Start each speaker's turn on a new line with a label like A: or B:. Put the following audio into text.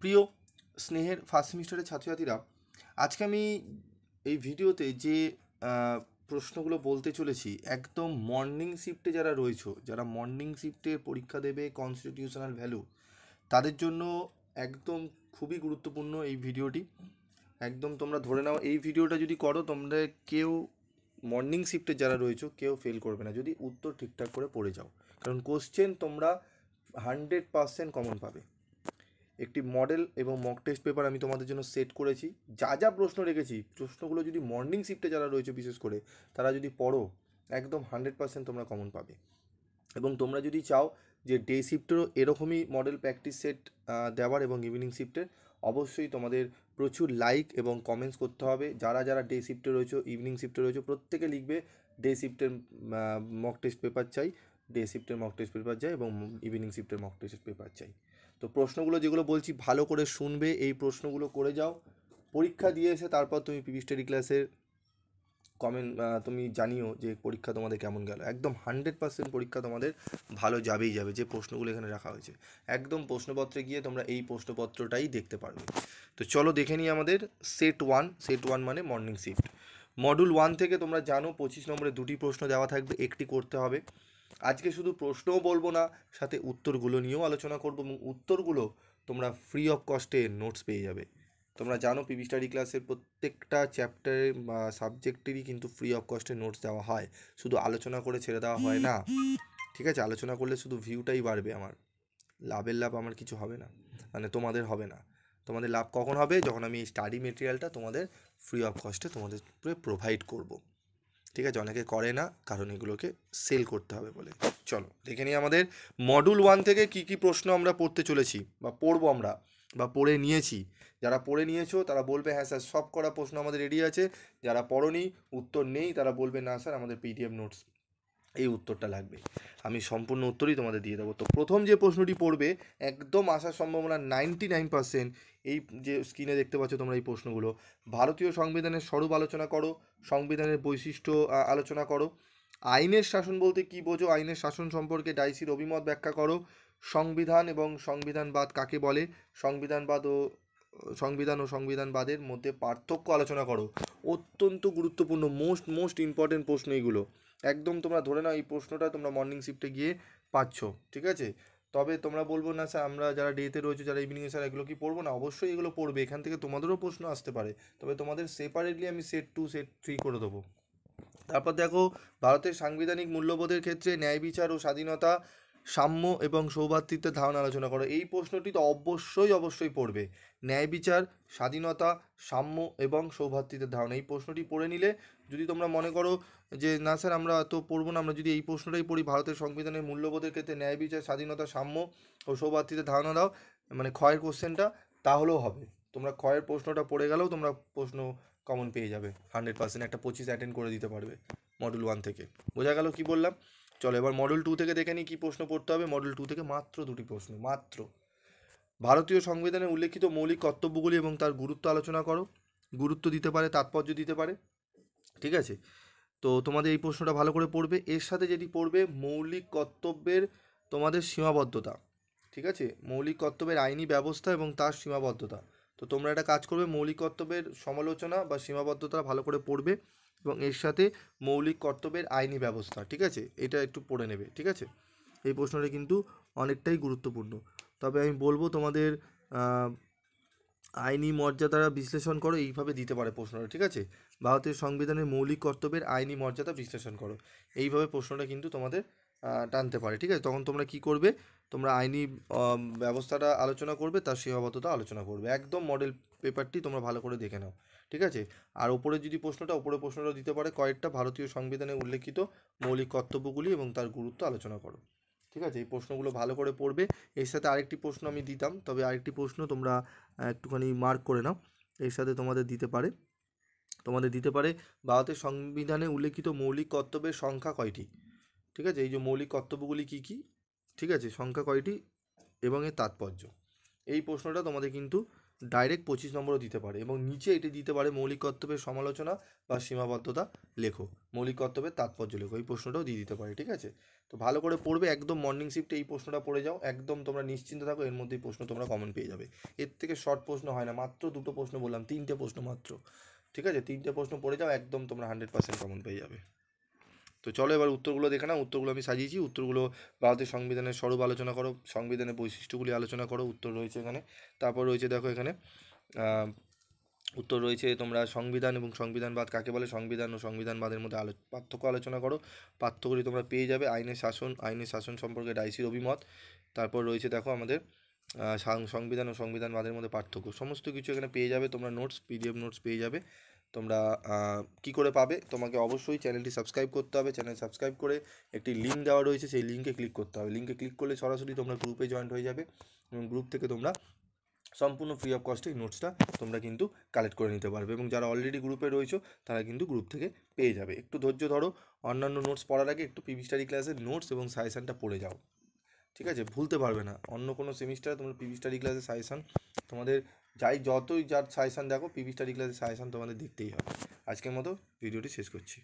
A: প্রিয় স্নেহের ফার্স্ট সেমিস্টারের ছাত্রছাত্রীরা, আজকে আমি এই ভিডিওতে যে প্রশ্নগুলো বলতে চলেছি, একদম মর্নিং শিফটে যারা রয়েছো, যারা মর্নিং শিফটে পরীক্ষা দেবে কনস্টিটিউশনাল ভ্যালু, তাদের জন্য একদম খুবই গুরুত্বপূর্ণ এই ভিডিওটি। একদম তোমরা ধরে নাও এই ভিডিওটা যদি করো, তোমরা কেউ মর্নিং শিফটে যারা রয়েছো কেউ ফেল করবে না যদি উত্তর ঠিকঠাক করে পড়ে যাও, কারণ কোশ্চেন তোমরা 100% কমন পাবে। একটি মডেল এবং মক টেস্ট পেপার আমি তোমাদের জন্য সেট করেছি। যা যা প্রশ্ন রেখেছি, প্রশ্নগুলো যদি মর্নিং শিফটে যারা রয়েছে বিশেষ করে, তারা যদি পড়ো, একদম 100% তোমরা কমন পাবে। এবং তোমরা যদি চাও যে ডে শিফটেরও এরকমই মডেল প্র্যাকটিস সেট দেওয়ার এবং ইভিনিং শিফটের, অবশ্যই তোমাদের প্রচুর লাইক এবং কমেন্টস করতে হবে। যারা যারা ডে শিফটে রয়েছে, ইভিনিং শিফটে রয়েছে, প্রত্যেকে লিখবে ডে শিফটের মক টেস্ট পেপার চাই, ডে শিফটের মক টেস্ট পেপার চাই এবং ইভিনিং শিফটের মক টেস্ট পেপার চাই। তো প্রশ্নগুলো যেগুলো বলছি ভালো করে শুনবে, এই প্রশ্নগুলো করে যাও। পরীক্ষা দিয়ে এসে তারপর তুমি পিভি স্টাডি ক্লাসের কমেন্ট তুমি জানিও যে পরীক্ষা তোমাদের কেমন গেল। একদম 100% পরীক্ষা তোমাদের ভালো যাবেই যাবে। যে প্রশ্নগুলো এখানে রাখা হয়েছে, একদম প্রশ্নপত্রে গিয়ে তোমরা এই প্রশ্নপত্রটাই দেখতে পারবে। তো চলো দেখে নিই আমাদের সেট ওয়ান মানে মর্নিং শিফট। মডুল 1 থেকে তোমরা জানো 25 নম্বরে দুটি প্রশ্ন দেওয়া থাকবে, একটি করতে হবে। আজকে শুধু প্রশ্নও বলবো না, সাথে উত্তরগুলো নিয়েও আলোচনা করবো, এবং উত্তরগুলো তোমরা ফ্রি অফ কস্টে নোটস পেয়ে যাবে। তোমরা জানো পিভি স্টাডি ক্লাসের প্রত্যেকটা চ্যাপ্টারে বা সাবজেক্টেরই কিন্তু ফ্রি অফ কস্টে নোটস দেওয়া হয়, শুধু আলোচনা করে ছেড়ে দেওয়া হয় না। ঠিক আছে, আলোচনা করলে শুধু ভিউটাই বাড়বে, আমার লাভ আমার কিছু হবে না, মানে তোমাদের হবে না। তোমাদের লাভ কখন হবে? যখন আমি এই স্টাডি মেটেরিয়ালটা তোমাদের ফ্রি অফ কস্টে তোমাদের প্রোভাইড করব। ঠিক আছে, অনেকে করে না কারণ এগুলোকে সেল করতে হবে বলে। চলো দেখে নিই আমাদের মডুল 1 থেকে কি কি প্রশ্ন আমরা পড়তে চলেছি বা পড়বো আমরা, বা পড়ে নিয়েছি। যারা পড়ে নিয়েছো তারা বলবে হ্যাঁ স্যার সব করা প্রশ্ন আমাদের রেডি আছে। যারা পড়োনি, উত্তর নেই, তারা বলবে না স্যার আমাদের পিডিএফ নোটস এই উত্তরটা লাগবে। আমি সম্পূর্ণ উত্তরই তোমাদের দিয়ে দেবো। তো প্রথম যে প্রশ্নটি পড়বে, একদম আসার সম্ভাবনা 99%। এই যে স্ক্রিনে দেখতে পাচ্ছ তোমরা এই প্রশ্নগুলো, ভারতীয় সংবিধানের স্বরূপ আলোচনা করো, সংবিধানের বৈশিষ্ট্য আলোচনা করো, আইনের শাসন বলতে কী বোঝো, আইনের শাসন সম্পর্কে ডাইসির অভিমত ব্যাখ্যা করো, সংবিধান এবং সংবিধানবাদ কাকে বলে, সংবিধানবাদ ও সংবিধান ও সংবিধানবাদের মধ্যে পার্থক্য আলোচনা করো। অত্যন্ত গুরুত্বপূর্ণ, মোস্ট ইম্পর্টেন্ট প্রশ্ন এগুলো। একদম তোমরা ধরে নাও এই প্রশ্নটা তোমরা মর্নিং শিফটে গিয়ে পাচ্ছ। ঠিক আছে, তবে তোমরা বলবো না স্যার আমরা যারা ডেতে রয়েছে, যারা ইভিনিংয়ে স্যার এগুলো কি পড়বো না? অবশ্যই এগুলো পড়বে, এখান থেকে তোমাদেরও প্রশ্ন আসতে পারে, তবে তোমাদের সেপারেটলি আমি সেট 2 সেট 3 করে দেবো। তারপর দেখো, ভারতের সাংবিধানিক মূল্যবোধের ক্ষেত্রে ন্যায় বিচার ও স্বাধীনতা, সাম্য এবং সৌভ্রাতৃত্বের ধারণা আলোচনা করো। এই প্রশ্নটি তো অবশ্যই পড়বে। ন্যায় বিচার, স্বাধীনতা, সাম্য এবং সৌভ্রাতৃত্বের ধারণা, এই প্রশ্নটি পড়ে নিলে, যদি তোমরা মনে করো যে না স্যার আমরা তো পড়বো না, আমরা যদি এই প্রশ্নটাই পড়ি, ভারতের সংবিধানের মূল্যবোধের ক্ষেত্রে ন্যায় বিচার, স্বাধীনতা, সাম্য ও সৌভ্রাতৃত্বের ধারণা দাও, মানে ক্ষয়ের কোশ্চেনটা, তাহলেও হবে। তোমরা ক্ষয়ের প্রশ্নটা পড়ে গেলেও তোমরা প্রশ্ন কমন পেয়ে যাবে 100%, একটা 25 অ্যাটেন্ড করে দিতে পারবে মডেল 1 থেকে। বোঝা গেল কি বললাম? চলো এবার মডেল 2 থেকে দেখে নিই কী প্রশ্ন পড়তে হবে। মডেল 2 থেকে মাত্র দুটি প্রশ্ন, মাত্র। ভারতীয় সংবিধানে উল্লেখিত মৌলিক কর্তব্যগুলি এবং তার গুরুত্ব আলোচনা করো। গুরুত্ব দিতে পারে, তাৎপর্য দিতে পারে। ঠিক আছে, তো তোমাদের এই প্রশ্নটা ভালো করে পড়বে। এর সাথে যেটি পড়বে, মৌলিক কর্তব্যের তোমাদের সীমাবদ্ধতা। ঠিক আছে, মৌলিক কর্তব্যের আইনি ব্যবস্থা এবং তার সীমাবদ্ধতা। তো তোমরা একটা কাজ করবে, মৌলিক কর্তব্যের সমালোচনা বা সীমাবদ্ধতা ভালো করে পড়বে, এবং এর সাথে মৌলিক কর্তব্যের আইনি ব্যবস্থা। ঠিক আছে, এটা একটু পড়ে নেবে। ঠিক আছে, এই প্রশ্নটা কিন্তু অনেকটাই গুরুত্বপূর্ণ। তবে আমি বলবো তোমাদের আইনি মর্যাদা বিশ্লেষণ করো, এইভাবে দিতে পারে প্রশ্নটা। ঠিক আছে, ভারতের সংবিধানের মৌলিক কর্তব্যের আইনি মর্যাদা বিশ্লেষণ করো, এইভাবে প্রশ্নটা কিন্তু তোমাদের টানতে পারে। ঠিক আছে, তখন তোমরা কি করবে, তোমরা আইনি ব্যবস্থাটা আলোচনা করবে, তার সীমাবদ্ধতা আলোচনা করবে। একদম মডেল পেপারটি তোমরা ভালো করে দেখে নাও। ঠিক আছে, আর ওপরে যদি প্রশ্নটা দিতে পারে কয়েকটা, ভারতীয় সংবিধানে উল্লেখিত মৌলিক কর্তব্যগুলি এবং তার গুরুত্ব আলোচনা করো। ঠিক আছে, এই প্রশ্নগুলো ভালো করে পড়বে। এর সাথে আরেকটি প্রশ্ন আমি দিতাম, তবে আরেকটি প্রশ্ন তোমরা একটুখানি মার্ক করে নাও। এর সাথে তোমাদের দিতে পারে ভারতের সংবিধানে উল্লেখিত মৌলিক কর্তব্যের সংখ্যা কয়টি। ঠিক আছে, এই যে মৌলিক কর্তব্যগুলি কী কী, ঠিক আছে, সংখ্যা কয়টি এবং এর তাৎপর্য, এই প্রশ্নটা তোমাদের কিন্তু ডাইরেক্ট 25 নম্বরও দিতে পারে, এবং নিচে এটি দিতে পারে মৌলিক কর্তব্যের সমালোচনা বা সীমাবদ্ধতা লেখো, মৌলিক কর্তব্যের তাৎপর্য লেখো, এই প্রশ্নটাও দিয়ে দিতে পারে। ঠিক আছে, তো ভালো করে পড়বে, একদম মর্নিং শিফটে এই প্রশ্নটা পড়ে যাও, একদম তোমরা নিশ্চিন্ত থাকো, এর মধ্যেই প্রশ্ন তোমরা কমন পেয়ে যাবে। এর থেকে শর্ট প্রশ্ন হয় না, মাত্র 2টো প্রশ্ন বললাম, 3টে প্রশ্ন মাত্র। ঠিক আছে, 3টে প্রশ্ন পড়ে যাও, একদম তোমরা 100% কমন পেয়ে যাবে। তো চলো এবার উত্তরগুলো দেখে নাও। উত্তরগুলো আমি সাজিয়েছি, উত্তরগুলো ভারতের সংবিধানের স্বরূপ আলোচনা করো, সংবিধানের বৈশিষ্ট্যগুলি আলোচনা করো, উত্তর রয়েছে এখানে। তারপর রয়েছে দেখো এখানে উত্তর রয়েছে তোমরা সংবিধান এবং সংবিধানবাদ কাকে বলে, সংবিধান ও সংবিধানবাদের মধ্যে পার্থক্য আলোচনা করো, পার্থক্যটি তোমরা পেয়ে যাবে। আইনের শাসন সম্পর্কে ডাইসির অভিমত। তারপর রয়েছে দেখো আমাদের সংবিধান ও সংবিধানবাদের মধ্যে পার্থক্য, সমস্ত কিছু এখানে পেয়ে যাবে তোমরা, নোটস পিডিএফ নোটস পেয়ে যাবে। তোমরা কি করে পাবে, তোমাকে অবশ্যই চ্যানেলটি সাবস্ক্রাইব করতে হবে, চ্যানেল সাবস্ক্রাইব করে একটি লিঙ্ক দেওয়া রয়েছে, সেই লিঙ্কে ক্লিক করতে হবে, লিঙ্কে ক্লিক করলে সরাসরি তোমরা গ্রুপে জয়েন্ট হয়ে যাবে, এবং গ্রুপ থেকে তোমরা সম্পূর্ণ ফ্রি অফ কস্টে এই নোটসটা তোমরা কিন্তু কালেক্ট করে নিতে পারবে, এবং যারা অলরেডি গ্রুপে রয়েছো তারা কিন্তু গ্রুপ থেকে পেয়ে যাবে। একটু ধৈর্য ধরো, অন্যান্য নোটস পড়ার আগে একটু পিভি স্টাডি ক্লাসের নোটস এবং সাজেশানটা পড়ে যাও। ঠিক আছে, ভুলতে পারবে না, অন্য কোনো সেমিস্টারে তোমরা পিভি স্টাডি ক্লাসের সাজেশান তোমাদের যতই যার সাজেশান দেখো, পিভি স্টাডি ক্লাসের সাজেশান তোমাদের দেখতেই হবে। আজকের মতো ভিডিওটি শেষ করছি।